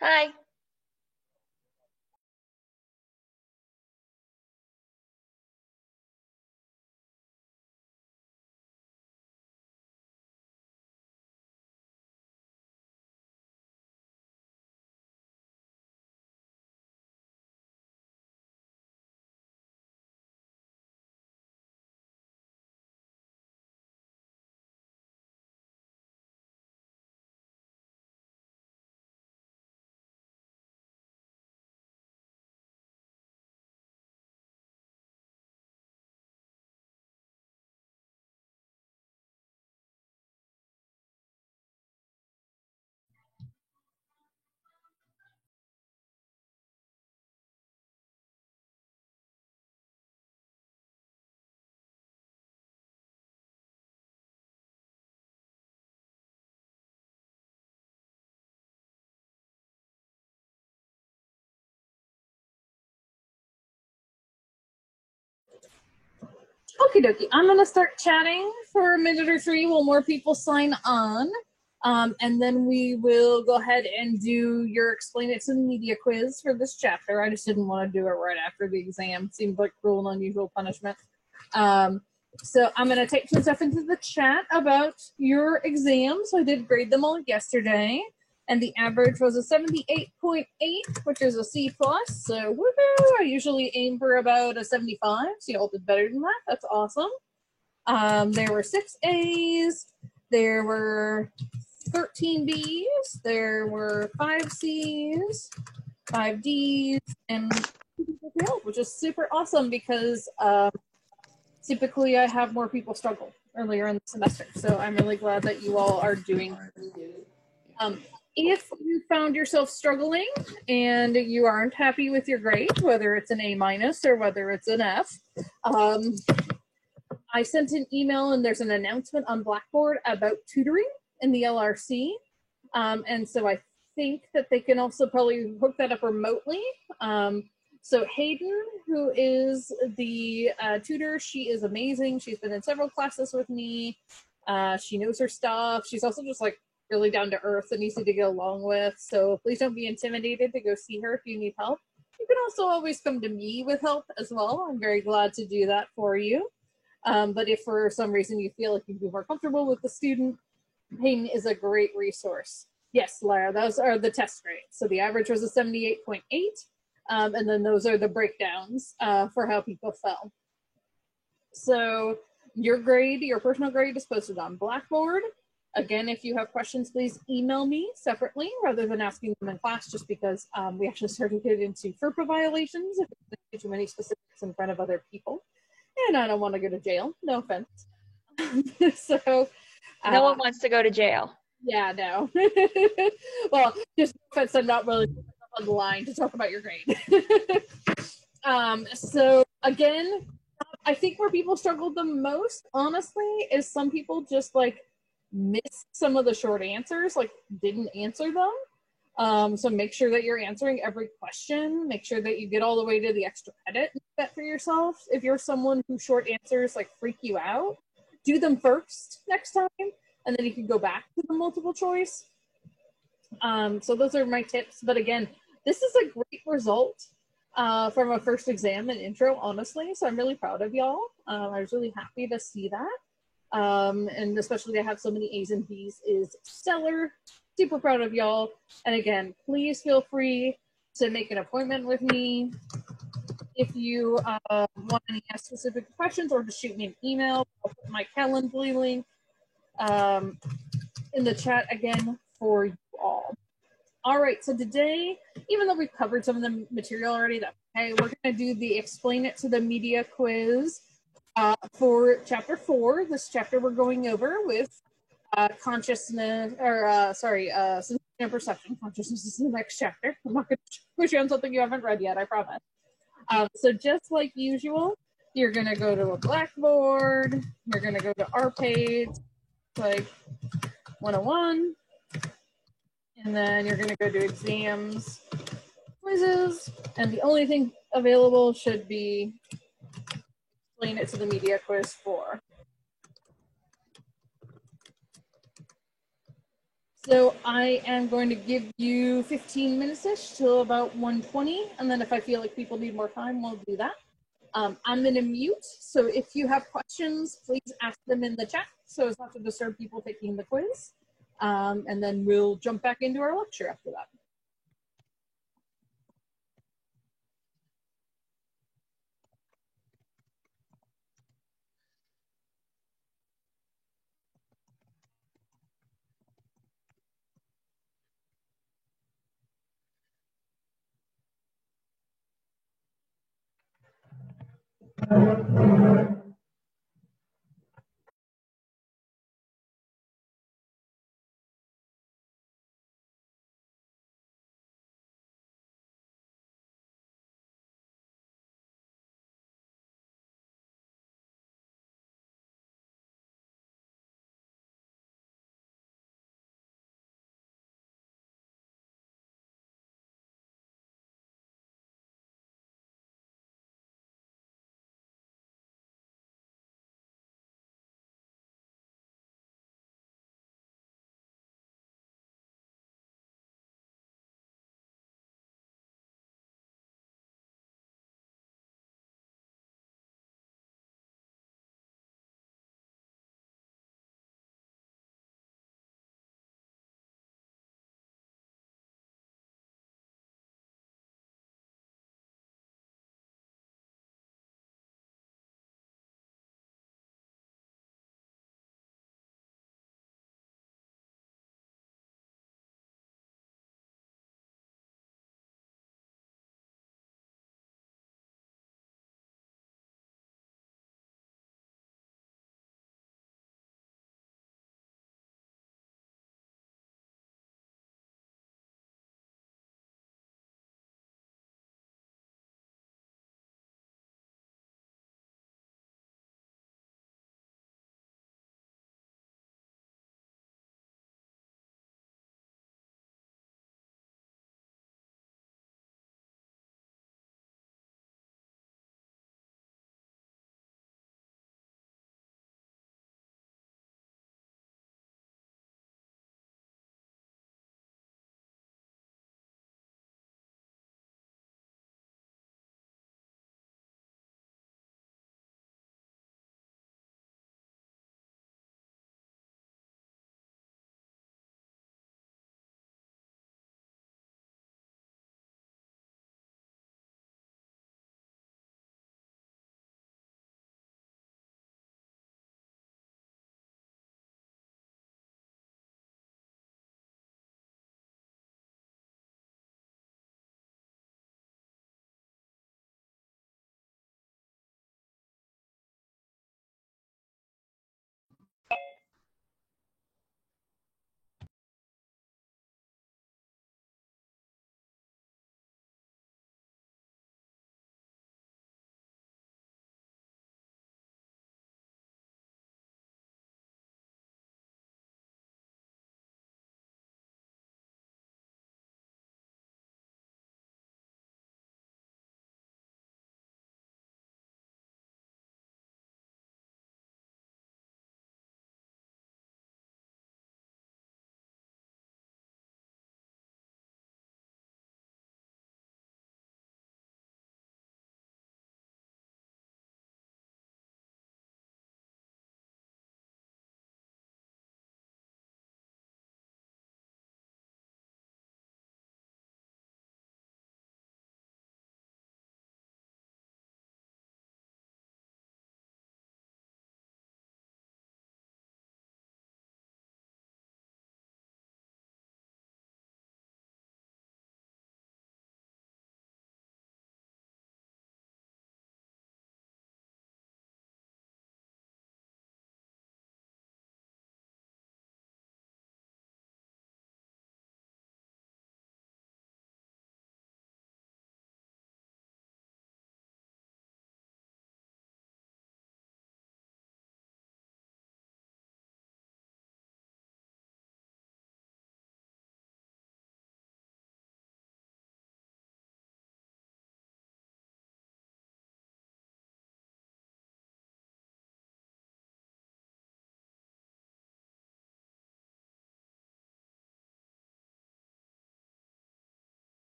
Hi. Okie dokie. I'm going to start chatting for a minute or three while more people sign on. And then we will go ahead and do your Explain It to the Media quiz for this chapter. I just didn't want to do it right after the exam. Seemed like cruel and unusual punishment. So I'm going to take some stuff into the chat about your exams. So I did grade them all yesterday. And the average was a 78.8, which is a C+. So woohoo! I usually aim for about a 75, so you all did better than that. That's awesome. There were 6 A's, there were 13 B's, there were 5 C's, 5 D's, and which is super awesome because typically I have more people struggle earlier in the semester. So I'm really glad that you all are doing. If you found yourself struggling and you aren't happy with your grade, whether it's an A- or whether it's an F, I sent an email and there's an announcement on Blackboard about tutoring in the LRC. And so I think that they can also probably hook that up remotely. So Hayden, who is the tutor, she is amazing. She's been in several classes with me. She knows her stuff. She's also just like really down to earth and easy to get along with. So please don't be intimidated to go see her if you need help. You can also always come to me with help as well. I'm very glad to do that for you. But if for some reason you feel like you'd be more comfortable with the student, Hayden is a great resource. Yes, Lara, those are the test grades. So the average was a 78.8, and then those are the breakdowns for how people fell. So your grade, your personal grade is posted on Blackboard. Again, if you have questions, please email me separately rather than asking them in class, just because we actually started to get into FERPA violations if there's too many specifics in front of other people. And I don't want to go to jail. No offense. So No one wants to go to jail. Yeah, no. Well, just no offense, I'm not really on the line to talk about your grade. So again, I think where people struggled the most, honestly, is some people just like missed some of the short answers, like didn't answer them. So make sure that you're answering every question. Make sure that you get all the way to the extra credit set for yourself. If you're someone who short answers like freak you out, do them first next time, and then you can go back to the multiple choice. So those are my tips. But again, this is a great result from a first exam and intro, honestly. So I'm really proud of y'all. I was really happy to see that. And especially to have so many A's and B's is stellar. Super proud of y'all. And again, please feel free to make an appointment with me if you want any specific questions, or just shoot me an email. I'll put my Calendly link in the chat again for you all. All right, so today, even though we've covered some of the material already, that's okay, we're going to do the Explain It to the Media quiz for Chapter 4. This chapter we're going over with consciousness, or sensation and perception. Consciousness is the next chapter. I'm not going to push you on something you haven't read yet, I promise. So just like usual, you're going to go to a Blackboard, you're going to go to our page, like 101, and then you're going to go to exams, quizzes, and the only thing available should be Explain It to the Media quiz 4. So I am going to give you 15 minutes-ish till about 1:20, and then if I feel like people need more time, we'll do that. I'm going to mute, so if you have questions, please ask them in the chat so as not to disturb people taking the quiz. And then we'll jump back into our lecture after that.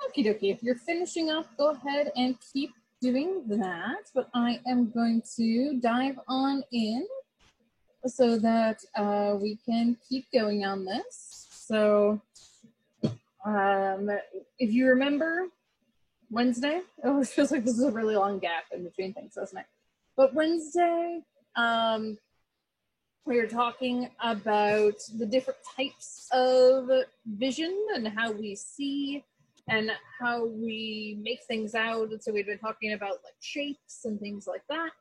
Okie dokie. If you're finishing up, go ahead and keep doing that. But I am going to dive on in so that we can keep going on this. So if you remember Wednesday, oh, it feels like this is a really long gap in between things, doesn't it? But Wednesday, we were talking about the different types of vision and how we see and how we make things out. And so we've been talking about like shapes and things like that.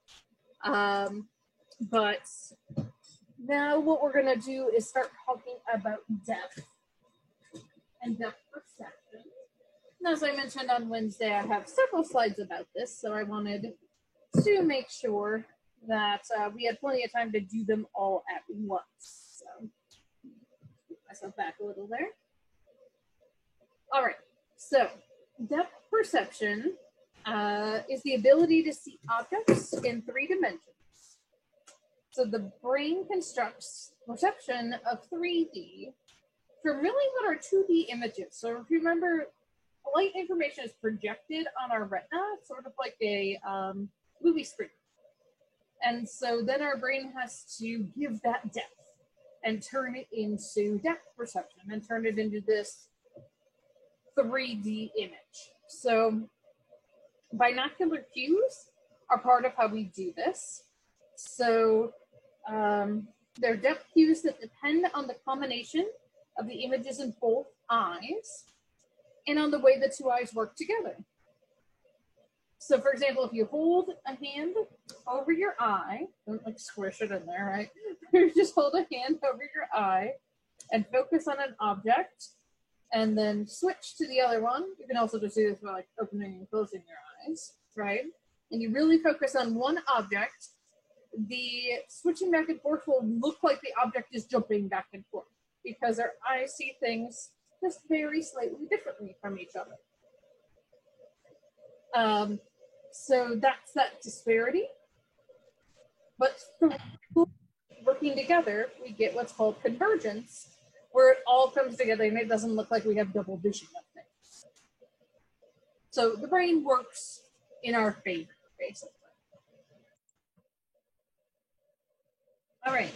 But now what we're gonna do is start talking about depth and depth perception. And as I mentioned on Wednesday, I have several slides about this, so I wanted to make sure that we had plenty of time to do them all at once. So, put myself back a little there. All right, so depth perception is the ability to see objects in 3 dimensions. So the brain constructs perception of 3D from really what are 2D images. So if you remember, light information is projected on our retina, sort of like a movie screen. And so then our brain has to give that depth and turn it into depth perception and turn it into this 3D image. So binocular cues are part of how we do this. So they're depth cues that depend on the combination of the images in both eyes and on the way the 2 eyes work together. So for example, if you hold a hand over your eye, don't like squish it in there, right? You just hold a hand over your eye and focus on an object and then switch to the other one. You can also just do this by like opening and closing your eyes, right? And you really focus on one object. The switching back and forth will look like the object is jumping back and forth because our eyes see things just very slightly differently from each other. So that's that disparity. But working together, we get what's called convergence, where it all comes together and it doesn't look like we have double vision of things. So the brain works in our favor, basically. All right.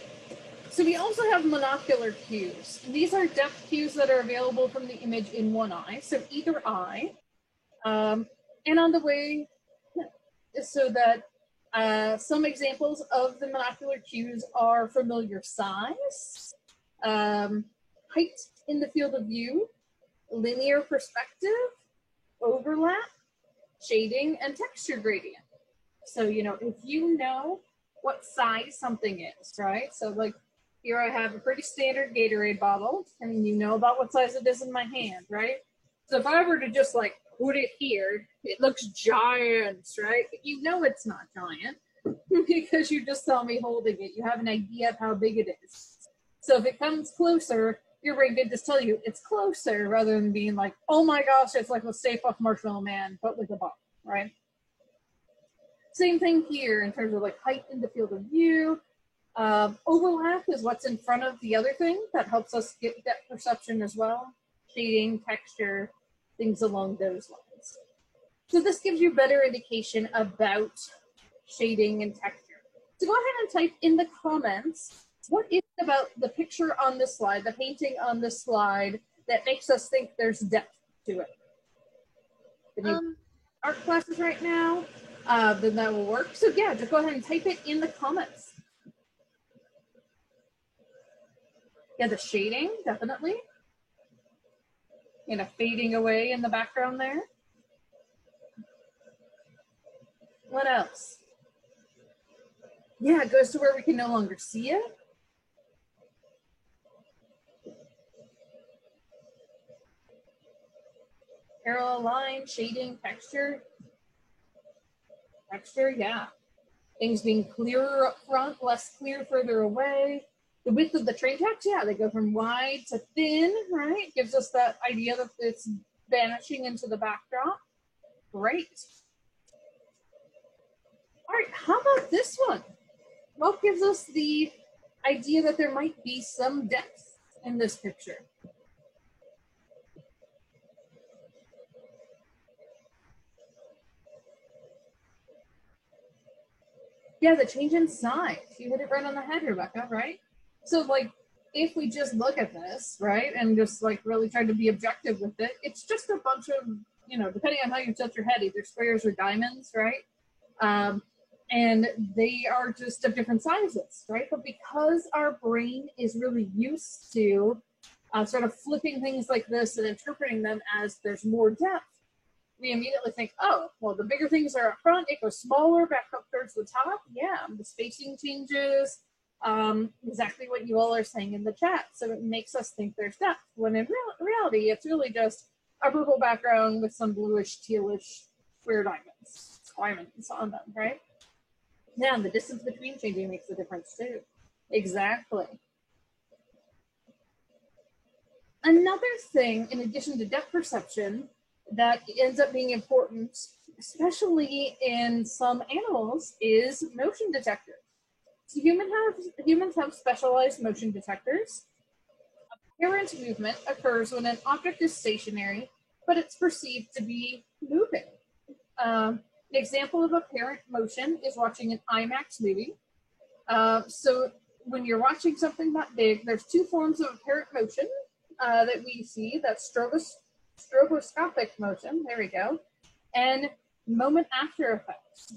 So we also have monocular cues. These are depth cues that are available from the image in one eye, so either eye. And on the way, so that some examples of the monocular cues are familiar size, height in the field of view, linear perspective, overlap, shading, and texture gradient. So, you know, if you know what size something is, right? So like here I have a pretty standard Gatorade bottle, and you know about what size it is in my hand, right? So if I were to just like put it here, it looks giant, right? But you know it's not giant because you just saw me holding it. You have an idea of how big it is. So if it comes closer, your brain can just tell you it's closer rather than being like, oh my gosh, it's like a Stay Puft Marshmallow Man, but with a bottle, right? Same thing here in terms of like height in the field of view. Overlap is what's in front of the other thing that helps us get depth perception as well. Shading, texture, things along those lines. So this gives you better indication about shading and texture. So go ahead and type in the comments, what is it about the picture on this slide, the painting on this slide, that makes us think there's depth to it? If you art classes right now, then that will work. So yeah, just go ahead and type it in the comments. Yeah, the shading, definitely. You know, fading away in the background there. What else? Yeah, it goes to where we can no longer see it. Parallel line, shading, texture. Texture, yeah. Things being clearer up front, less clear further away. The width of the train tracks, yeah, they go from wide to thin, right? Gives us that idea that it's vanishing into the backdrop. Great. All right, how about this one? What gives us the idea that there might be some depth in this picture? Yeah, the change in size. You hit it right on the head, Rebecca, right? So, like, if we just look at this, right, and just, like, really try to be objective with it, it's just a bunch of, you know, depending on how you tilt your head, either squares or diamonds, right? And they are just of different sizes, right? But because our brain is really used to sort of flipping things like this and interpreting them as there's more depth, we immediately think, oh, well, the bigger things are up front, it goes smaller back up towards the top. Yeah, the spacing changes, exactly what you all are saying in the chat. So it makes us think there's depth, when in reality, it's really just a purple background with some bluish, tealish, square diamonds on them, right? Yeah, and the distance between changing makes a difference too. Exactly. Another thing, in addition to depth perception, that ends up being important, especially in some animals, is motion detectors. So humans have specialized motion detectors. Apparent movement occurs when an object is stationary, but it's perceived to be moving. An example of apparent motion is watching an IMAX movie. So when you're watching something that big, there's two forms of apparent motion that we see. That's stroboscopic motion, there we go, and moment after effects.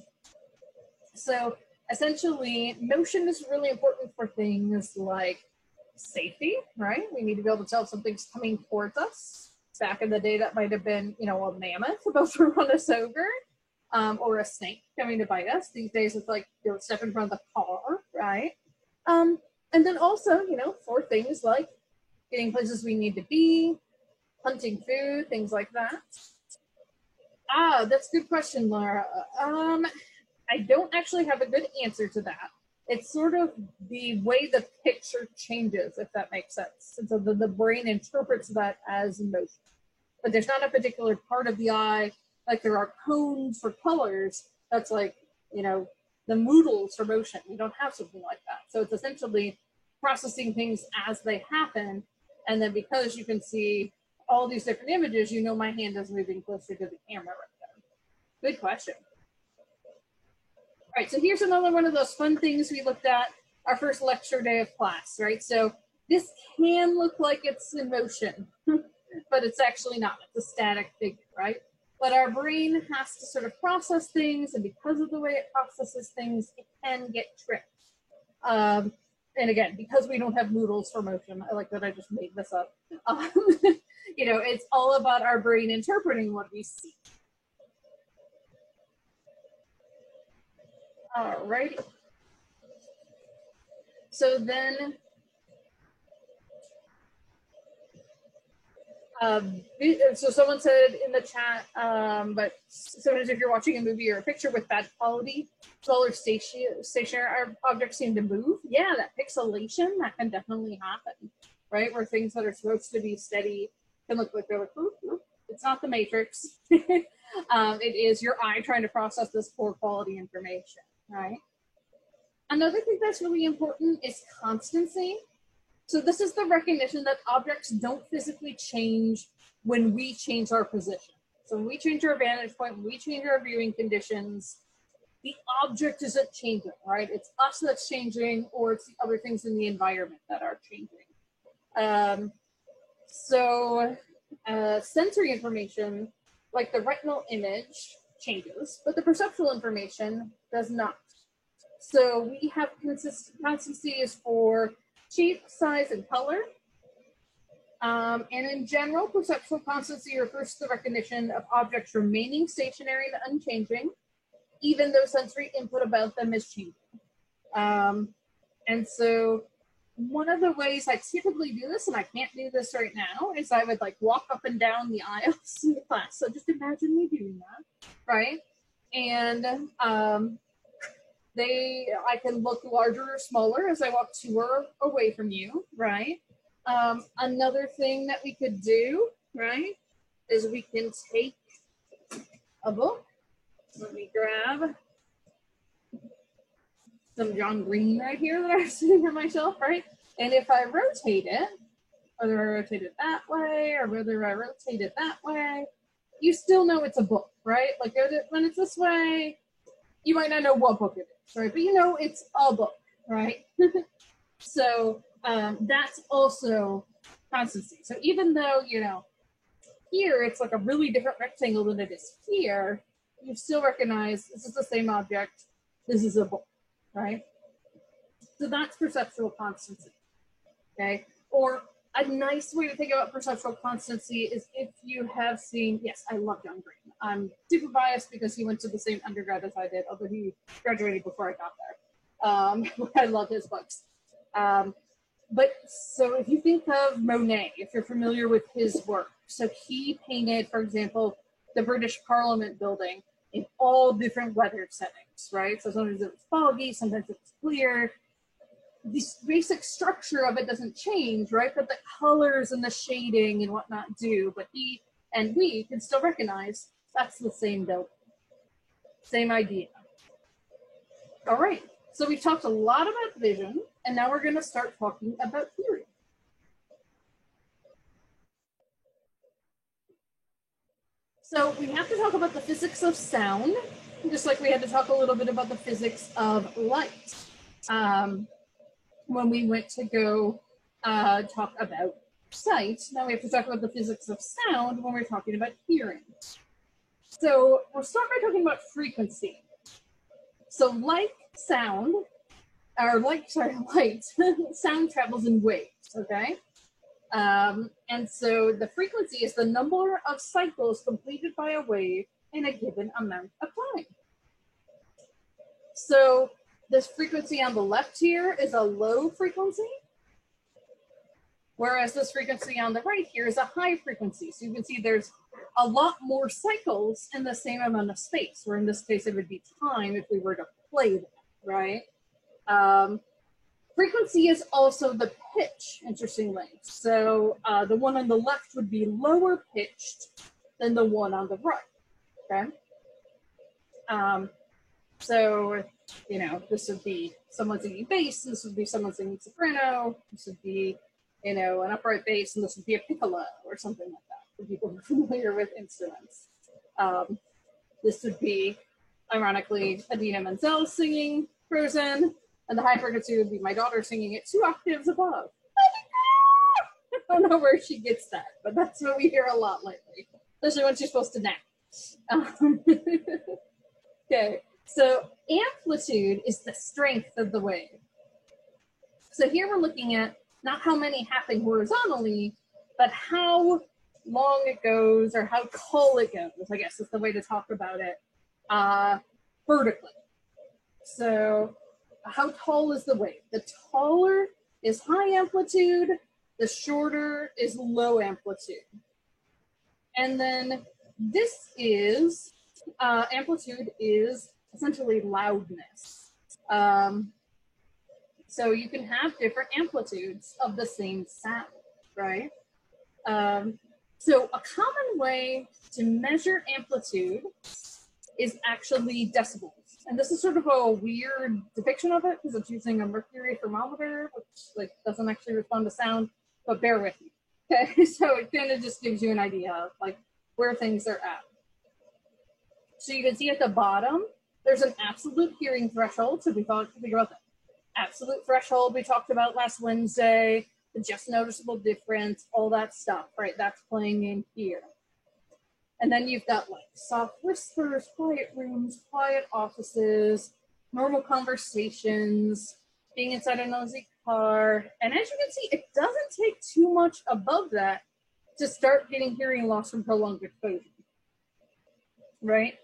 So essentially, motion is really important for things like safety, right? We need to be able to tell if something's coming towards us. Back in the day, that might have been, you know, a mammoth about to run us over, or a snake coming to bite us. These days, it's like, you know, step in front of the car, right? And then also, you know, for things like getting places we need to be, hunting food, things like that. That's a good question, Laura. I don't actually have a good answer to that. It's sort of the way the picture changes, if that makes sense. And so the brain interprets that as motion. But there's not a particular part of the eye, like there are cones for colors, that's like, you know, the moodles for motion. We don't have something like that. So it's essentially processing things as they happen. And then because you can see all these different images, you know my hand is moving closer to the camera right there. Good question. All right, so here's another one of those fun things we looked at our first lecture day of class, right? So this can look like it's in motion, but it's actually not. It's a static figure, right? But our brain has to sort of process things, and because of the way it processes things, it can get tricked. And again, because we don't have noodles for motion, I like that I just made this up. You know, it's all about our brain interpreting what we see. All right. So then, so someone said in the chat, but sometimes if you're watching a movie or a picture with bad quality, smaller stationary objects seem to move. Yeah, that pixelation, that can definitely happen, right? Where things that are supposed to be steady can look like they're like, ooh, ooh. It's not the Matrix. It is your eye trying to process this poor quality information, right? Another thing that's really important is constancy. So this is the recognition that objects don't physically change when we change our position. So when we change our vantage point, when we change our viewing conditions, the object isn't changing, right? It's us that's changing, or it's the other things in the environment that are changing. Sensory information, like the retinal image, changes, but the perceptual information does not. So we have constancy is for shape, size, and color. And in general, perceptual constancy refers to the recognition of objects remaining stationary and unchanging, even though sensory input about them is changing. And so one of the ways I typically do this, and I can't do this right now, is I would like walk up and down the aisles in the class. So just imagine me doing that, right? And I can look larger or smaller as I walk to or away from you, right? Another thing that we could do, right, is we can take a book. Let me grab some John Green right here that I'm sitting on my shelf, right? And if I rotate it, whether I rotate it that way or whether I rotate it that way, you still know it's a book, right? Like when it's this way, you might not know what book it right? But you know, it's a book, right? So that's also constancy. So even though, you know, here it's like a really different rectangle than it is here, you still recognize this is the same object, this is a book, right? So that's perceptual constancy, okay? Or a nice way to think about perceptual constancy is if you have seen, yes, I love John Green. I'm super biased because he went to the same undergrad as I did, although he graduated before I got there. I love his books. But so if you think of Monet, if you're familiar with his work, so he painted, for example, the British Parliament building in all different weather settings, right? So sometimes it was foggy, sometimes it was clear. The basic structure of it doesn't change, right? But the colors and the shading and whatnot do. But he and we can still recognize that's the same building. Same idea. All right. So we've talked a lot about vision, and now we're going to start talking about hearing. So we have to talk about the physics of sound, just like we had to talk a little bit about the physics of light. When we went to go talk about sight, now we have to talk about the physics of sound when we're talking about hearing. So we'll start by talking about frequency. So like sound, or like, sorry, light, sound travels in waves, okay? And so the frequency is the number of cycles completed by a wave in a given amount of time. So this frequency on the left here is a low frequency, whereas this frequency on the right here is a high frequency. So you can see there's a lot more cycles in the same amount of space, or in this case it would be time if we were to play that, right? Frequency is also the pitch, interestingly. So the one on the left would be lower pitched than the one on the right, okay? So, you know, this would be someone singing bass, this would be someone singing soprano, this would be, you know, an upright bass, and this would be a piccolo or something like that for people who are familiar with instruments. This would be, ironically, Idina Menzel singing Frozen, and the high frequency would be my daughter singing it 2 octaves above. I don't know where she gets that, but that's what we hear a lot lately, especially when she's supposed to nap. Okay, so amplitude is the strength of the wave. So here we're looking at not how many happen horizontally, but how long it goes, or how tall it goes, I guess is the way to talk about it, vertically. So how tall is the wave? The taller is high amplitude, the shorter is low amplitude. And then this is, amplitude is essentially loudness. So you can have different amplitudes of the same sound, right? So a common way to measure amplitude is actually decibels. And this is sort of a weird depiction of it because it's using a mercury thermometer, which like doesn't actually respond to sound, but bear with me. Okay, so it kind of just gives you an idea of like where things are at. So you can see at the bottom, there's an absolute hearing threshold. So we thought to think about the absolute threshold we talked about last Wednesday, the just noticeable difference, all that stuff, right? That's playing in here. And then you've got like soft whispers, quiet rooms, quiet offices, normal conversations, being inside a noisy car. And as you can see, it doesn't take too much above that to start getting hearing loss from prolonged exposure, right?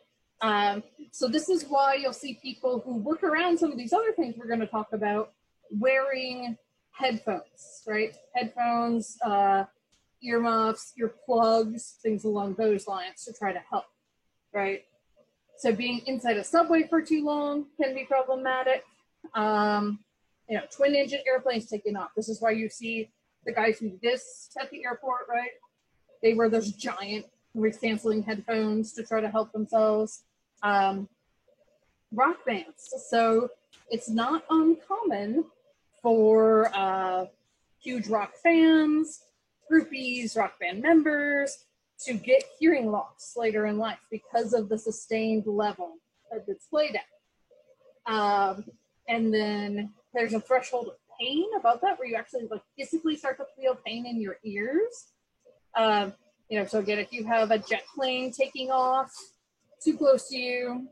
So this is why you'll see people who work around some of these other things we're going to talk about wearing headphones, right? Headphones, earmuffs, earplugs, things along those lines to try to help, right? So being inside a subway for too long can be problematic. You know, twin engine airplanes taking off. This is why you see the guys who do this at the airport, right? They wear those giant noise-canceling headphones to try to help themselves. Rock bands. So it's not uncommon for huge rock fans, groupies, rock band members to get hearing loss later in life because of the sustained level that it's played at. And then there's a threshold of pain above that where you actually like physically start to feel pain in your ears. You know, so again, if you have a jet plane taking off too close to you,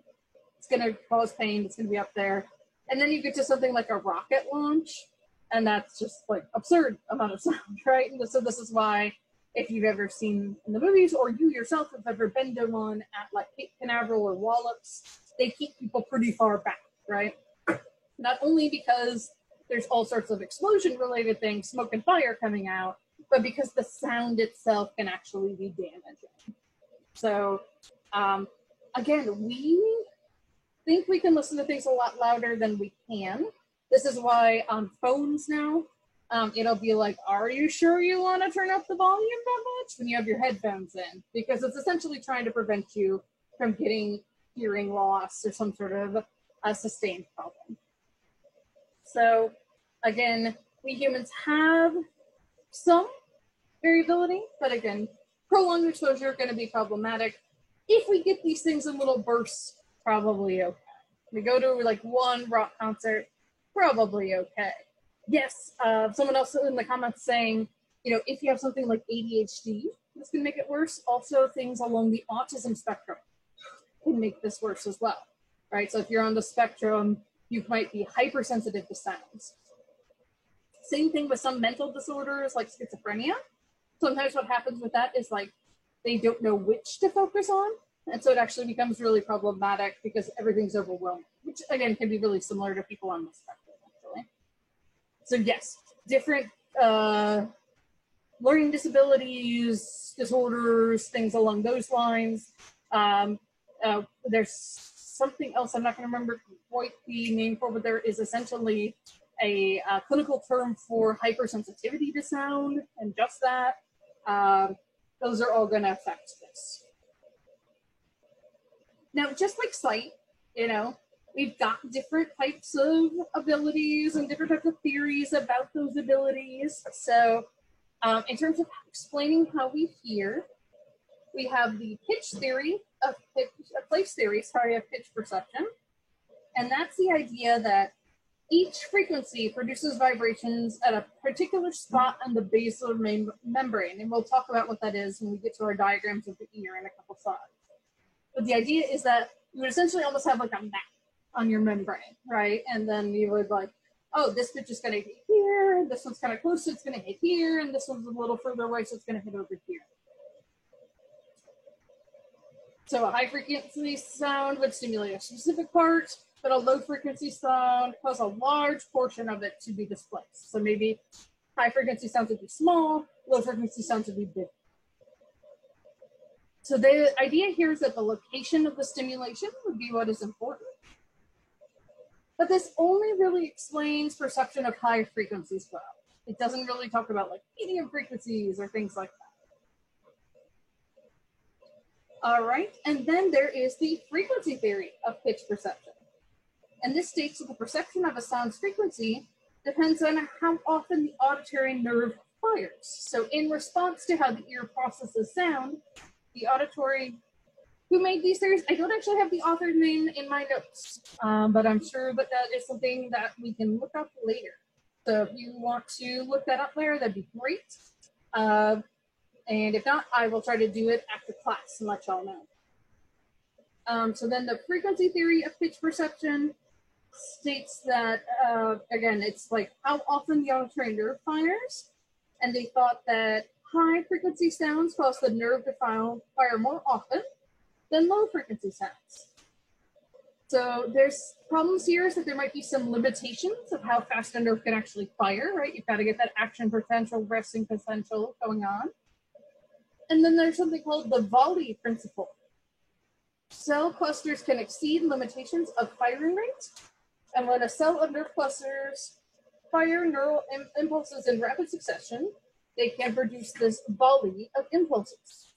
it's going to cause pain. It's going to be up there. And then you get to something like a rocket launch, and that's just like absurd amount of sound, right? And so this is why, if you've ever seen in the movies, or you yourself have ever been to one at like Cape Canaveral or Wallops, they keep people pretty far back, right? Not only because there's all sorts of explosion-related things, smoke and fire coming out, but because the sound itself can actually be damaging. So, again, we think we can listen to things a lot louder than we can. This is why on phones now, it'll be like, are you sure you want to turn up the volume that much when you have your headphones in? Because it's essentially trying to prevent you from getting hearing loss or some sort of a sustained problem. So again, we humans have some variability, but again, prolonged exposure is going to be problematic. If we get these things in little bursts, probably okay. We go to like one rock concert, probably okay. Yes, someone else in the comments saying, you know, if you have something like ADHD, this can make it worse. Also, things along the autism spectrum can make this worse as well, right? So if you're on the spectrum, you might be hypersensitive to sounds. Same thing with some mental disorders like schizophrenia. Sometimes what happens with that is like they don't know which to focus on. And so it actually becomes really problematic because everything's overwhelming, which again can be really similar to people on the spectrum, actually. So yes, different learning disabilities, disorders, things along those lines. There's something else I'm not going to remember quite the name for, but there is essentially a clinical term for hypersensitivity to sound, and just that. Those are all going to affect this. Now, just like sight, you know, we've got different types of abilities and different types of theories about those abilities. So in terms of explaining how we hear, we have the pitch theory of place theory, of pitch perception. And that's the idea that each frequency produces vibrations at a particular spot on the basal membrane. And we'll talk about what that is when we get to our diagrams of the ear in a couple slides. But the idea is that you would essentially almost have like a map on your membrane, right? And then you would like, oh, this pitch is going to hit here, this one's kind of close, so it's going to hit here, and this one's a little further away, so it's going to hit over here. So a high frequency sound would stimulate a specific part, but a low frequency sound cause a large portion of it to be displaced. So maybe high frequency sounds would be small, low frequency sounds would be big. So the idea here is that the location of the stimulation would be what is important. But this only really explains perception of high frequencies well. It doesn't really talk about like medium frequencies or things like that. All right, and then there is the frequency theory of pitch perception. And this states that the perception of a sound's frequency depends on how often the auditory nerve fires. So in response to how the ear processes sound, the auditory, who made these theories? I don't actually have the author's name in my notes, but I'm sure that that is something that we can look up later. So if you want to look that up there, that'd be great. And if not, I will try to do it after class and let y'all know. So then the frequency theory of pitch perception states that, again, it's like how often the auditory nerve fires. And they thought that high frequency sounds cause the nerve to fire more often than low frequency sounds. So there's problems here is that there might be some limitations of how fast a nerve can actually fire, right? You've got to get that action potential, resting potential going on. And then there's something called the volley principle. Cell clusters can exceed limitations of firing rate. And when a cell of nerve clusters fire neural impulses in rapid succession, they can produce this volley of impulses.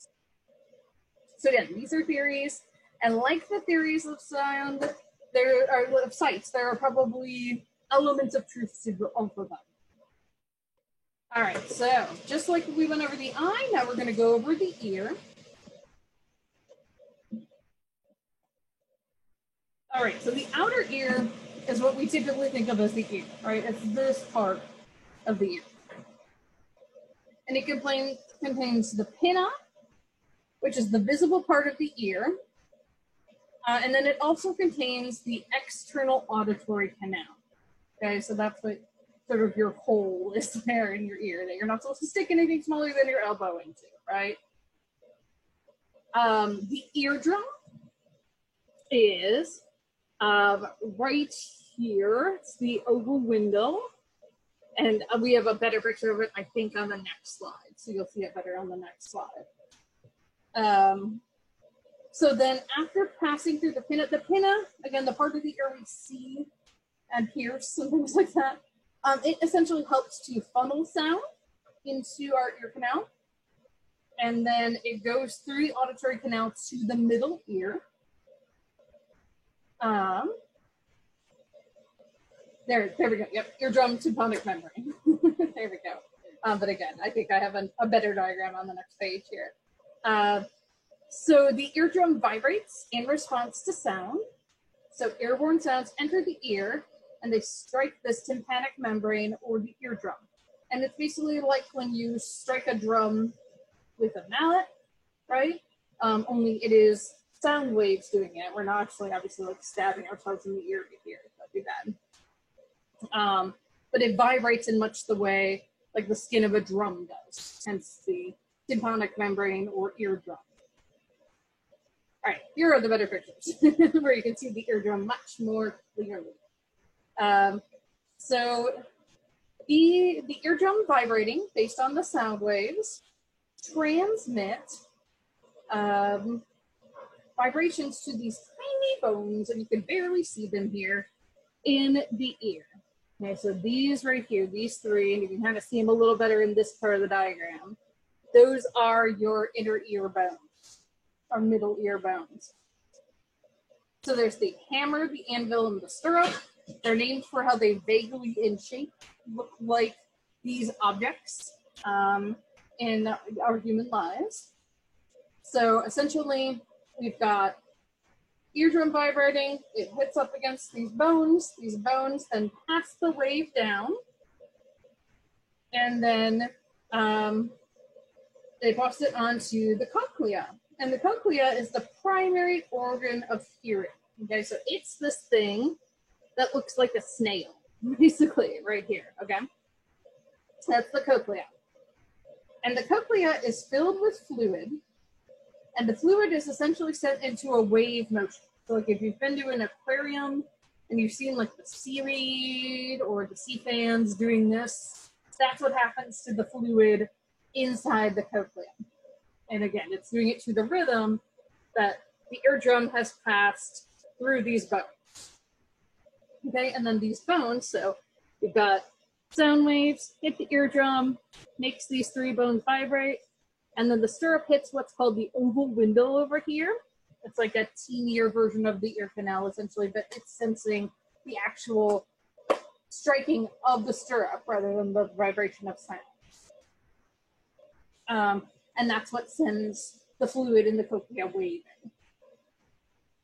So again, these are theories, and like the theories of sound, there are of sights, there are probably elements of truth to all of them. All right, so just like we went over the eye, now we're going to go over the ear. All right, so the outer ear is what we typically think of as the ear, right? It's this part of the ear. And it contains the pinna, which is the visible part of the ear. And then it also contains the external auditory canal. Okay, so that's what sort of your hole is there in your ear that you're not supposed to stick anything smaller than your elbow into, right? The eardrum is right here. It's the oval window. And we have a better picture of it, I think, on the next slide. So you'll see it better on the next slide. So then after passing through the pinna, again, the part of the ear we see and pierce and things like that, it essentially helps to funnel sound into our ear canal. And then it goes through the auditory canal to the middle ear. There we go. Yep, eardrum tympanic membrane. There we go. But again, I think I have a better diagram on the next page here. So the eardrum vibrates in response to sound. So airborne sounds enter the ear and they strike this tympanic membrane or the eardrum. And it's basically like when you strike a drum with a mallet, right? Only it is sound waves doing it. We're not actually obviously like stabbing ourselves in the ear to hear. That'd be bad. But it vibrates in much the way like the skin of a drum does, hence the tympanic membrane or eardrum. All right, here are the better pictures where you can see the eardrum much more clearly. So the eardrum vibrating based on the sound waves transmit vibrations to these tiny bones, and you can barely see them here in the ear. Okay, so these right here, these three, and you can kind of see them a little better in this part of the diagram. Those are your inner ear bones, or middle ear bones. So there's the hammer, the anvil, and the stirrup. They're named for how they vaguely in shape look like these objects in our human lives. So essentially, we've got eardrum vibrating, it hits up against these bones then pass the wave down, and then they pass it onto the cochlea. And the cochlea is the primary organ of hearing. Okay, so it's this thing that looks like a snail, basically, right here, okay? That's the cochlea. And the cochlea is filled with fluid, and the fluid is essentially sent into a wave motion. So like if you've been to an aquarium and you've seen like the seaweed or the sea fans doing this, that's what happens to the fluid inside the cochlea. And again, it's doing it to the rhythm that the eardrum has passed through these bones. Okay, and then these bones, so you've got sound waves, hit the eardrum, makes these three bones vibrate, and then the stirrup hits what's called the oval window over here. It's like a teenier version of the ear canal, essentially, but it's sensing the actual striking of the stirrup rather than the vibration of sound. And that's what sends the fluid in the cochlea waving.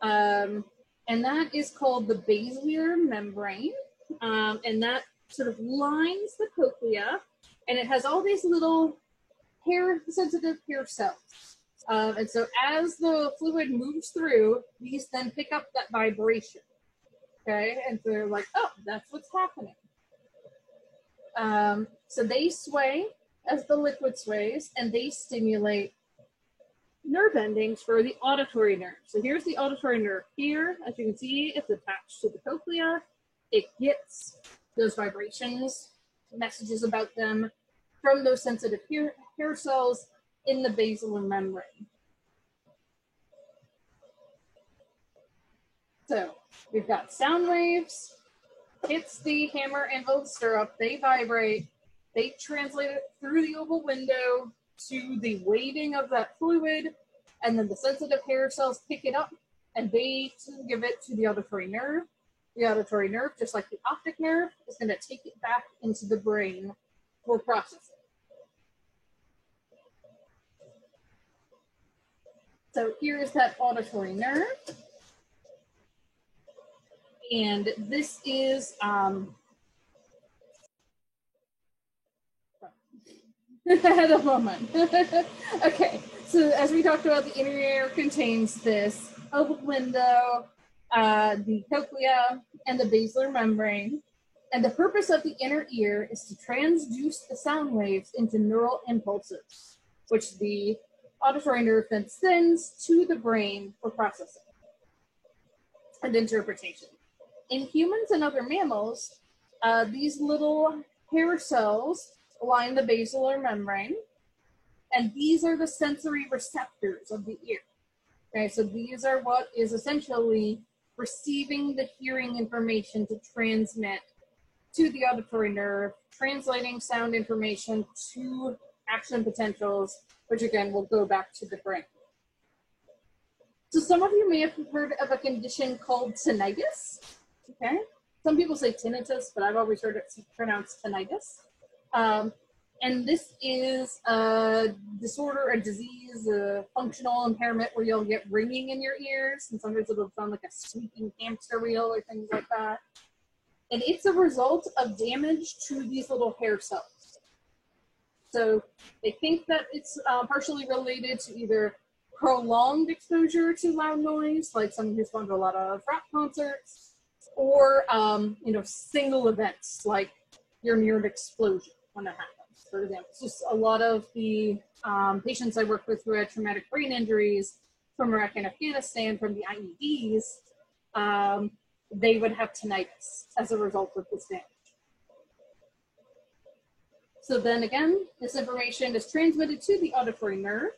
And that is called the basilar membrane. And that sort of lines the cochlea, and it has all these little sensitive hair cells. And so as the fluid moves through, these then pick up that vibration. Okay, and so they're like, oh, that's what's happening. So they sway as the liquid sways, and they stimulate nerve endings for the auditory nerve. So here's the auditory nerve here. As you can see, it's attached to the cochlea. It gets those vibrations, messages about them from those sensitive hair cells in the basilar membrane. So we've got sound waves, hits the hammer, anvil, stirrup, they vibrate, they translate it through the oval window to the waving of that fluid, and then the sensitive hair cells pick it up and they give it to the auditory nerve. The auditory nerve, just like the optic nerve, is going to take it back into the brain for processing. So here's that auditory nerve. And this is, the moment. Okay, so as we talked about, the inner ear contains this oval window, the cochlea, and the basilar membrane. And the purpose of the inner ear is to transduce the sound waves into neural impulses, which the auditory nerve then sends to the brain for processing and interpretation. In humans and other mammals, these little hair cells line the basilar membrane, and these are the sensory receptors of the ear. Okay, so these are what is essentially receiving the hearing information to transmit to the auditory nerve, translating sound information to action potentials, which again will go back to the brain. So some of you may have heard of a condition called tinnitus. Okay, some people say tinnitus, but I've always heard it pronounced tinnitus. And this is a disorder, a disease, a functional impairment where you'll get ringing in your ears, and sometimes it'll sound like a squeaking hamster wheel or things like that. And it's a result of damage to these little hair cells. So they think that it's partially related to either prolonged exposure to loud noise, like someone who's gone to a lot of rock concerts, or single events, like you're near an explosion when that happens. For example, it's just a lot of the patients I work with who had traumatic brain injuries from Iraq and Afghanistan from the IEDs, they would have tinnitus as a result of this damage. So then again, this information is transmitted to the auditory nerve,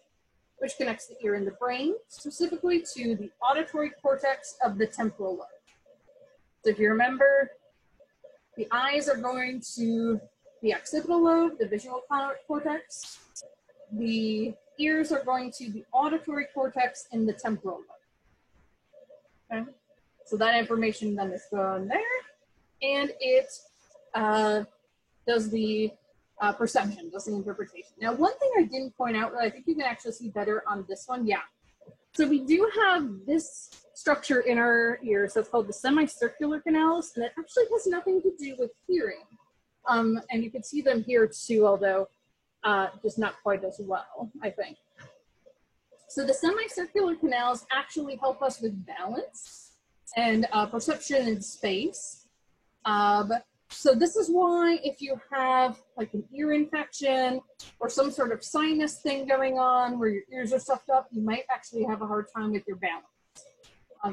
which connects the ear and the brain, specifically to the auditory cortex of the temporal lobe. So if you remember, the eyes are going to the occipital lobe, the visual cortex. The ears are going to the auditory cortex in the temporal lobe. Okay? So that information then is going there, and it does the perception, does the interpretation. Now, one thing I didn't point out that I think you can actually see better on this one, yeah. So we do have this structure in our ears that's called the semicircular canals, and it actually has nothing to do with hearing. And you can see them here too, although just not quite as well, I think. So the semicircular canals actually help us with balance and perception in space. So this is why if you have like an ear infection or some sort of sinus thing going on where your ears are stuffed up, you might actually have a hard time with your balance.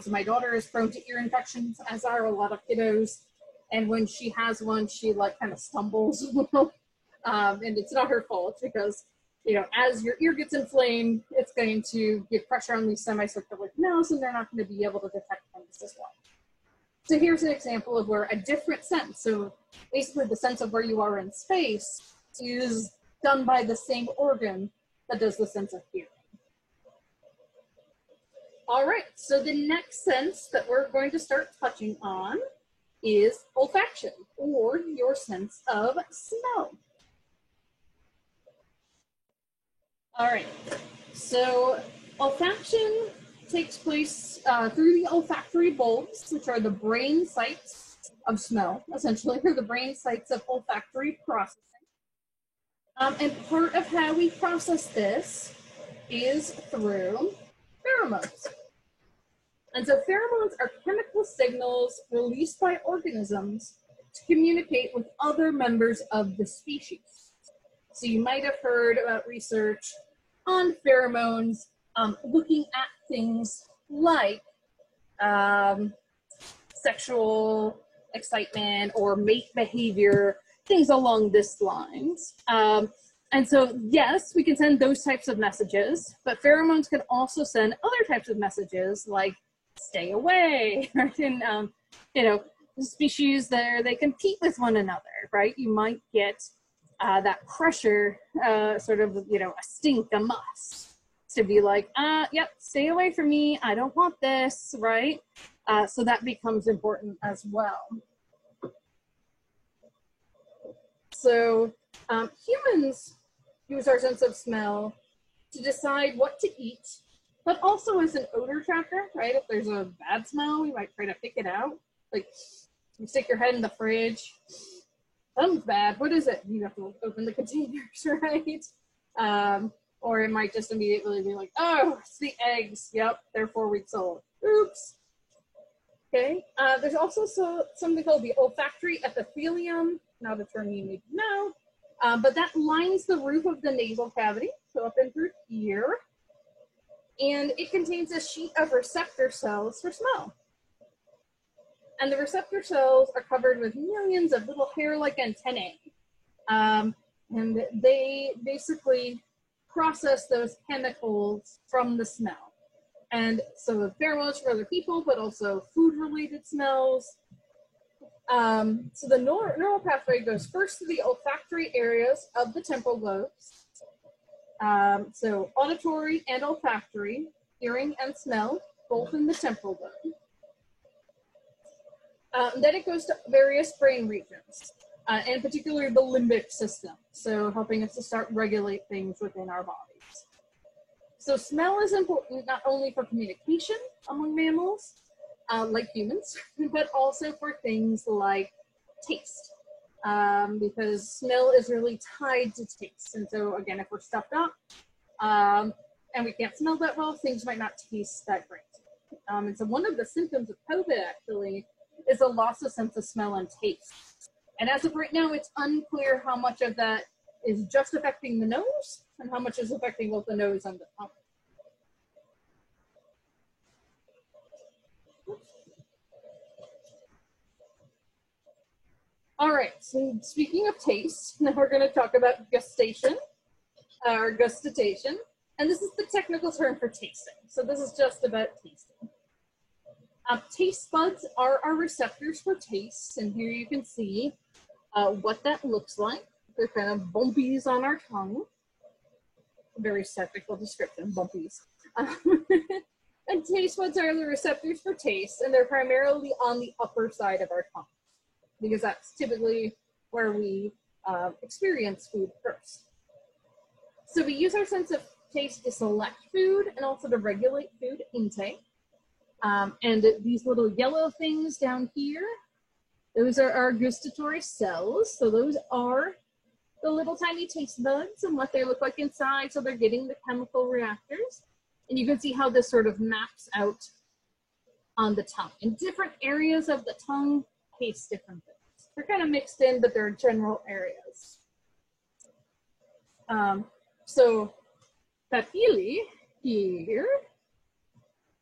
So my daughter is prone to ear infections, as are a lot of kiddos. And when she has one, she like kind of stumbles. And it's not her fault because, you know, as your ear gets inflamed, it's going to give pressure on these semicircular canals and they're not going to be able to detect things as well. So here's an example of where a different sense, so basically the sense of where you are in space, is done by the same organ that does the sense of hearing. All right, so the next sense that we're going to start touching on is olfaction, or your sense of smell. All right, so olfaction takes place through the olfactory bulbs, which are the brain sites of smell, essentially. They're the brain sites of olfactory processing. And part of how we process this is through pheromones. And so pheromones are chemical signals released by organisms to communicate with other members of the species. So you might have heard about research on pheromones looking at things like sexual excitement or mate behavior, things along this lines. And so, yes, we can send those types of messages, but pheromones can also send other types of messages like stay away, right? And, you know, species there, they compete with one another, right? You might get that pressure, sort of, you know, a stink, a muss, to be like, yep, stay away from me, I don't want this, right? So that becomes important as well. So humans use our sense of smell to decide what to eat, but also as an odor tracker, right? If there's a bad smell, we might try to pick it out. Like, you stick your head in the fridge. Something's bad. What is it? You have to open the containers, right? Or it might just immediately be like, oh, it's the eggs. Yep, they're 4 weeks old. Oops. Okay. There's also something called the olfactory epithelium. Not a term you need to know. But that lines the roof of the nasal cavity, so up and through here. And it contains a sheet of receptor cells for smell. And the receptor cells are covered with millions of little hair-like antennae. And they basically process those chemicals from the smell. And so pheromones for other people, but also food-related smells. So the neural pathway goes first to the olfactory areas of the temporal lobes. So auditory and olfactory, hearing and smell, both in the temporal lobe. Then it goes to various brain regions, and particularly the limbic system, so helping us to start regulate things within our bodies. So smell is important not only for communication among mammals, like humans, but also for things like taste, because smell is really tied to taste. And so again, if we're stuffed up and we can't smell that well, things might not taste that great. And so one of the symptoms of COVID actually is a loss of sense of smell and taste. And as of right now, it's unclear how much of that is just affecting the nose and how much is affecting both the nose and the tongue. All right, so speaking of taste, now we're going to talk about gustation, or gustation, and this is the technical term for tasting. So this is just about tasting. Taste buds are our receptors for taste, and here you can see what that looks like. They're kind of bumpies on our tongue. Very technical description, bumpies. And taste buds are the receptors for taste, and they're primarily on the upper side of our tongue, because that's typically where we experience food first. So we use our sense of taste to select food and also to regulate food intake. And these little yellow things down here, those are our gustatory cells. So those are the little tiny taste buds and what they look like inside. So they're getting the chemical reactors. And you can see how this sort of maps out on the tongue. In different areas of the tongue, taste different things. They're kind of mixed in, but they're general areas. So papillae here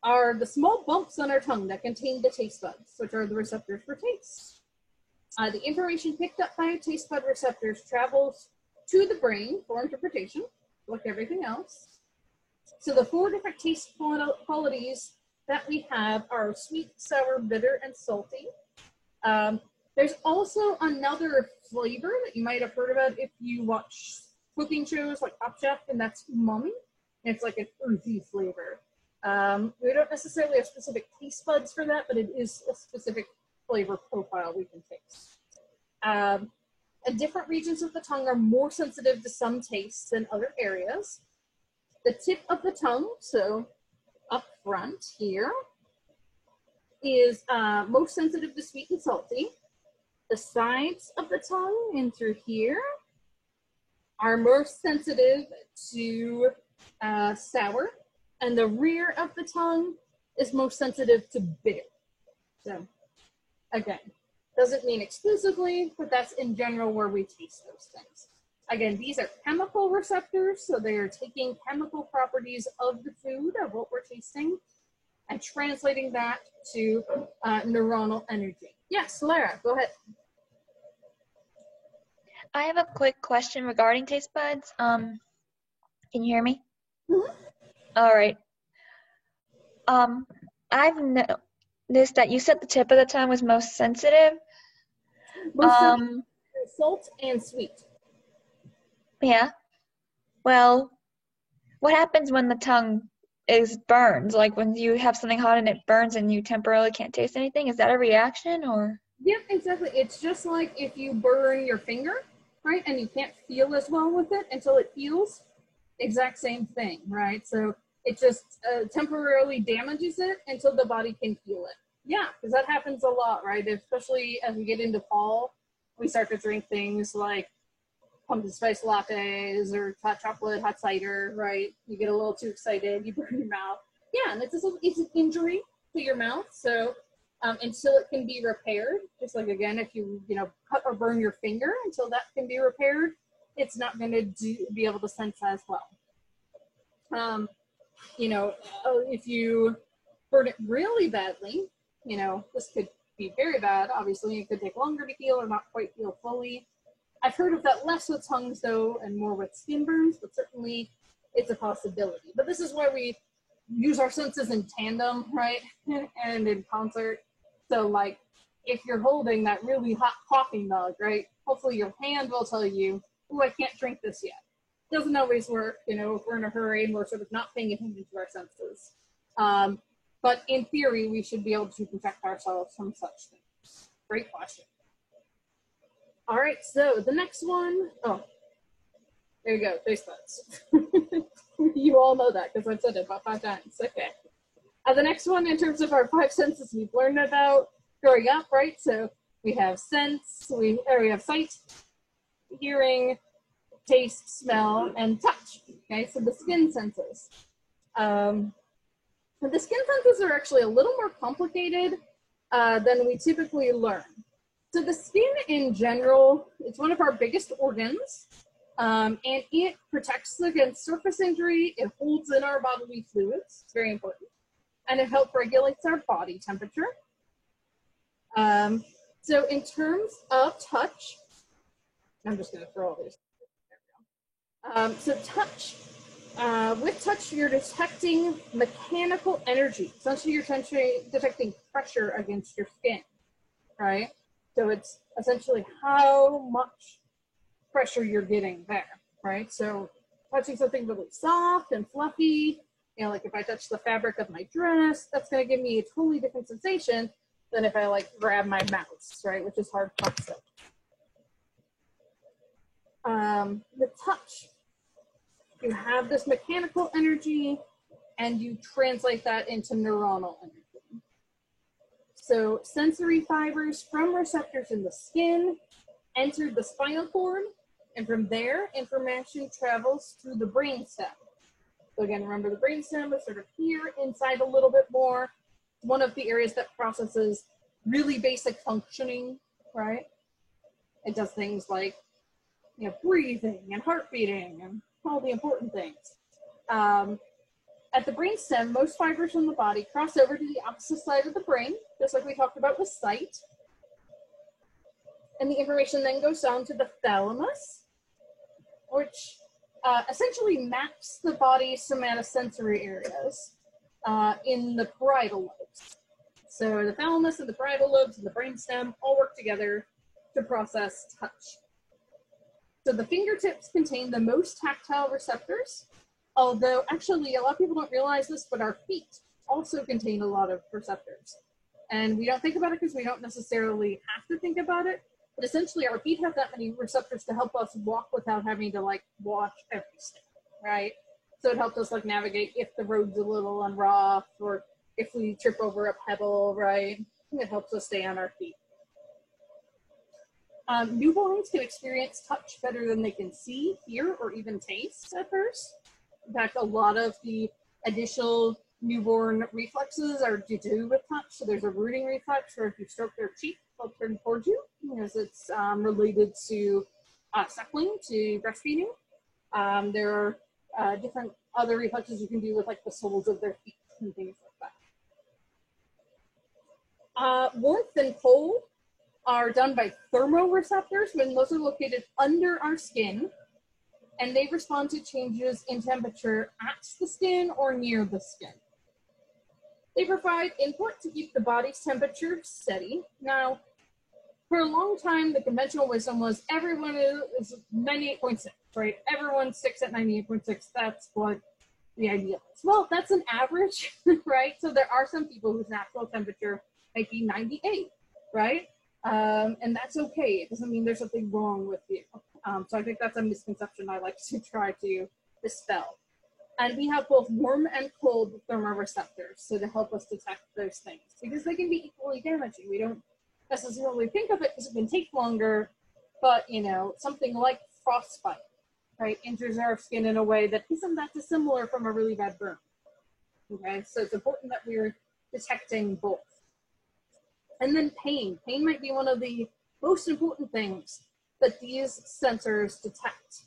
are the small bumps on our tongue that contain the taste buds, which are the receptors for taste. The information picked up by taste bud receptors travels to the brain for interpretation, like everything else. So the 4 different taste qualities that we have are sweet, sour, bitter, and salty. There's also another flavor that you might have heard about if you watch cooking shows like Top Chef, and that's umami. It's like an earthy flavor. We don't necessarily have specific taste buds for that, but it is a specific flavor profile we can taste. And different regions of the tongue are more sensitive to some tastes than other areas. The tip of the tongue, so up front here, is most sensitive to sweet and salty. The sides of the tongue and through here are most sensitive to sour. And the rear of the tongue is most sensitive to bitter. So again, doesn't mean exclusively, but that's in general where we taste those things. Again, these are chemical receptors, so they are taking chemical properties of the food, of what we're tasting, and translating that to neuronal energy. Yes, Lara, go ahead. I have a quick question regarding taste buds. Can you hear me? Mm-hmm. All right. I've noticed that you said the tip of the tongue was most sensitive. Salt and sweet. Yeah. Well, what happens when the tongue burns? Like when you have something hot and it burns and you temporarily can't taste anything? Is that a reaction or? Yep, exactly. It's just like if you burn your finger, right? And you can't feel as well with it until it heals. Exact same thing, right? So it just temporarily damages it until the body can heal it. Yeah, because that happens a lot, right? Especially as we get into fall, we start to drink things like pumpkin spice lattes or hot chocolate, hot cider, right? You get a little too excited, you burn your mouth. Yeah, and it's an injury to your mouth. So until it can be repaired, just like again, if you cut or burn your finger, until that can be repaired, it's not going to be able to sense as well. If you burn it really badly, this could be very bad. Obviously, it could take longer to heal or not quite heal fully. I've heard of that less with tongues, though, and more with skin burns, but certainly it's a possibility. But this is why we use our senses in tandem, right, and in concert. So, like, if you're holding that really hot coffee mug, right, hopefully your hand will tell you, oh, I can't drink this yet. Doesn't always work, if we're in a hurry and we're sort of not paying attention to our senses. But in theory, we should be able to protect ourselves from such things. Great question. All right, so the next one, oh, there you go, taste buds. You all know that because I've said it about 5 times. Okay. The next one, in terms of our 5 senses we've learned about growing up, right? So we have sense, we have sight, hearing, taste, smell, and touch. Okay, so the skin senses. The skin senses are actually a little more complicated than we typically learn. So the skin in general, it's one of our biggest organs, and it protects against surface injury, it holds in our bodily fluids, it's very important, and it helps regulate our body temperature. So in terms of touch, I'm just going to throw all these. So touch, with touch, you're detecting mechanical energy. Essentially, you're detecting pressure against your skin, right? So it's essentially how much pressure you're getting there, right? So touching something really soft and fluffy, like if I touch the fabric of my dress, that's going to give me a totally different sensation than if I like grab my mouse, right? Which is hard plastic. The touch, you have this mechanical energy and you translate that into neuronal energy. So sensory fibers from receptors in the skin enter the spinal cord, and from there, information travels through the brainstem. So again, remember the brainstem is sort of here inside a little bit more. One of the areas that processes really basic functioning, right? It does things like breathing and heart beating and all the important things. At the brainstem, most fibers from the body cross over to the opposite side of the brain, just like we talked about with sight. And the information then goes down to the thalamus, which essentially maps the body's somatosensory areas in the parietal lobes. So the thalamus and the parietal lobes and the brainstem all work together to process touch. So the fingertips contain the most tactile receptors, although actually a lot of people don't realize this, but our feet also contain a lot of receptors. And we don't think about it because we don't necessarily have to think about it, but essentially our feet have that many receptors to help us walk without having to like watch every step, right? So it helps us like navigate if the road's a little unrough or if we trip over a pebble, right? It helps us stay on our feet. Newborns can experience touch better than they can see, hear, or even taste at first. In fact, a lot of the additional newborn reflexes are to do with touch. So there's a rooting reflex where if you stroke their cheek, they'll turn towards you, because it's related to suckling, to breastfeeding. There are different other reflexes you can do with like the soles of their feet and things like that. Warmth and cold are done by thermoreceptors, when those are located under our skin, and they respond to changes in temperature at the skin or near the skin. They provide input to keep the body's temperature steady. Now, for a long time, the conventional wisdom was everyone is 98.6, right? Everyone sticks at 98.6. That's what the ideal is. Well, that's an average, right? So there are some people whose natural temperature might be 98, right? And that's okay. It doesn't mean there's something wrong with you. So I think that's a misconception I like to try to dispel. And we have both warm and cold thermoreceptors, so to help us detect those things, because they can be equally damaging. We don't necessarily think of it because it can take longer, but something like frostbite, right, injures our skin in a way that isn't that dissimilar from a really bad burn. Okay, so it's important that we're detecting both. And then pain. Pain might be one of the most important things that these sensors detect.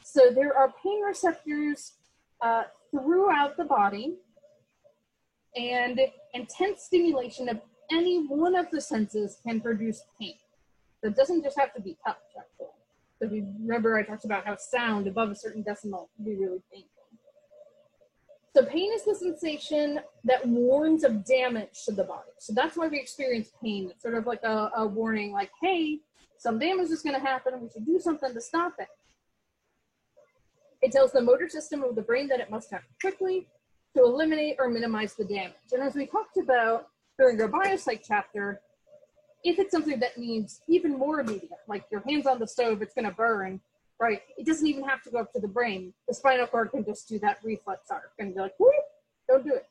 So there are pain receptors throughout the body, and intense stimulation of any one of the senses can produce pain. So it doesn't just have to be touch, actually. So if you remember, I talked about how sound above a certain decimal can be really painful. So pain is the sensation that warns of damage to the body. So that's why we experience pain. It's sort of like a warning, like, hey, some damage is going to happen and we should do something to stop it. It tells the motor system of the brain that it must act quickly to eliminate or minimize the damage. And as we talked about during our biopsych chapter, if it's something that needs even more immediate, like your hand's on the stove, it's going to burn, right? It doesn't even have to go up to the brain. The spinal cord can just do that reflex arc and be like, whoop, don't do it.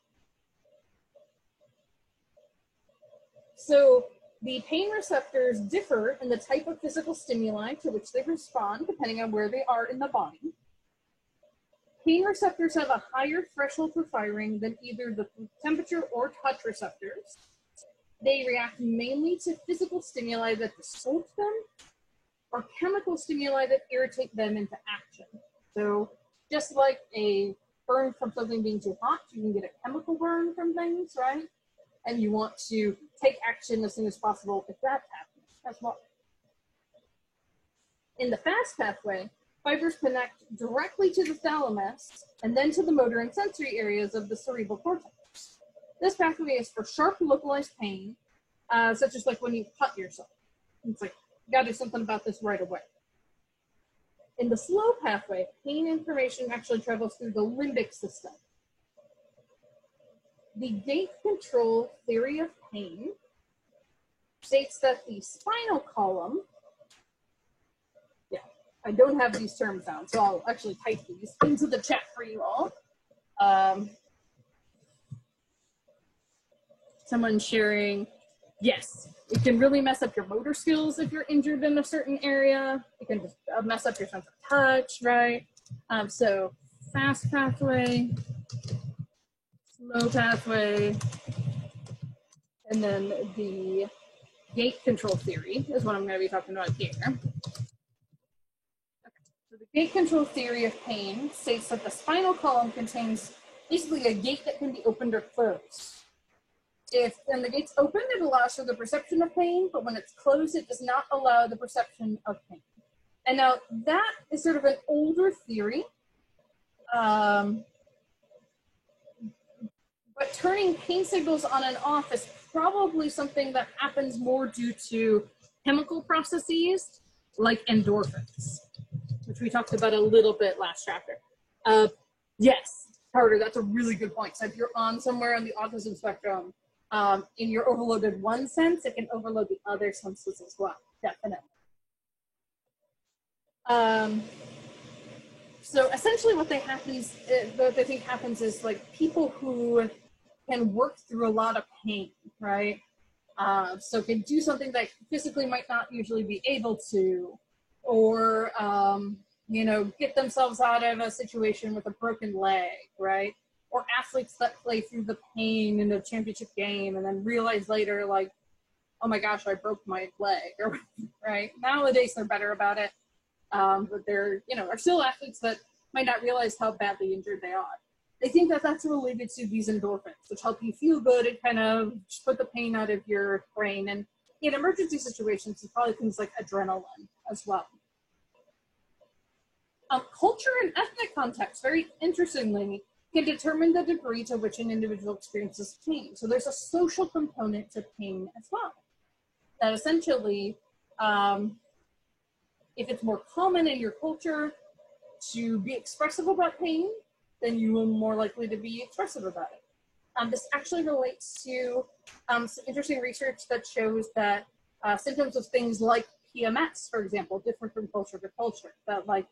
So the pain receptors differ in the type of physical stimuli to which they respond, depending on where they are in the body. Pain receptors have a higher threshold for firing than either the temperature or touch receptors. They react mainly to physical stimuli that distort them or chemical stimuli that irritate them into action. So just like a burn from something being too hot, you can get a chemical burn from things, right? And you want to take action as soon as possible if that happens as well. In the fast pathway, fibers connect directly to the thalamus and then to the motor and sensory areas of the cerebral cortex. This pathway is for sharp localized pain, such as like when you cut yourself. It's like, you gotta do something about this right away. In the slow pathway, pain information actually travels through the limbic system. The gate control theory of pain states that the spinal column, I don't have these terms down, so I'll actually type these into the chat for you all. Someone sharing, yes, it can really mess up your motor skills if you're injured in a certain area. It can just mess up your sense of touch, right? So fast pathway, slow pathway, and then the gate control theory is what I'm going to be talking about here. So the gate control theory of pain states that the spinal column contains basically a gate that can be opened or closed. When the gate's open, it allows for the perception of pain, but when it's closed, it does not allow the perception of pain. And now that is sort of an older theory, but turning pain signals on and off is probably something that happens more due to chemical processes like endorphins, which we talked about a little bit last chapter. Yes, Carter, that's a really good point. So if you're on somewhere on the autism spectrum, in your overloaded one sense, it can overload the other senses as well, definitely. So essentially what they think happens is like people who can work through a lot of pain, right? So can do something that physically might not usually be able to, or, get themselves out of a situation with a broken leg, right? Or athletes that play through the pain in a championship game and then realize later, like, oh my gosh, I broke my leg, or, right? Nowadays, they're better about it. But they're, are still athletes that might not realize how badly injured they are. They think that that's related to these endorphins, which help you feel good and kind of just put the pain out of your brain. And in emergency situations, it's probably things like adrenaline as well. Culture and ethnic context, very interestingly, can determine the degree to which an individual experiences pain. So there's a social component to pain as well. That essentially, if it's more common in your culture to be expressive about pain, then you are more likely to be expressive about it. This actually relates to some interesting research that shows that symptoms of things like PMS, for example, differ from culture to culture. That like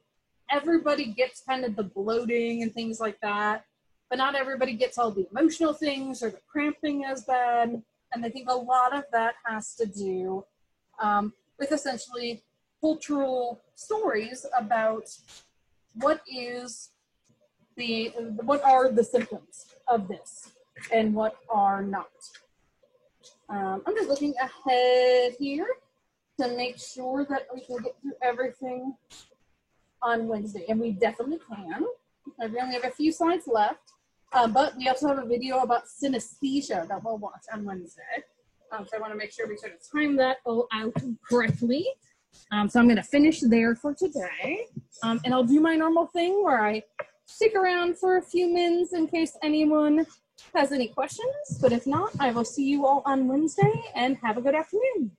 everybody gets kind of the bloating and things like that, but not everybody gets all the emotional things or the cramping as bad. And I think a lot of that has to do with essentially cultural stories about what are the symptoms of this and what are not. I'm just looking ahead here to make sure that we can get through everything on Wednesday, and we definitely can. We only have a few slides left, but we also have a video about synesthesia that we'll watch on Wednesday. So I want to make sure we sort of time that all out correctly. So I'm going to finish there for today, and I'll do my normal thing where I stick around for a few minutes in case anyone has any questions, but if not, I will see you all on Wednesday, and have a good afternoon.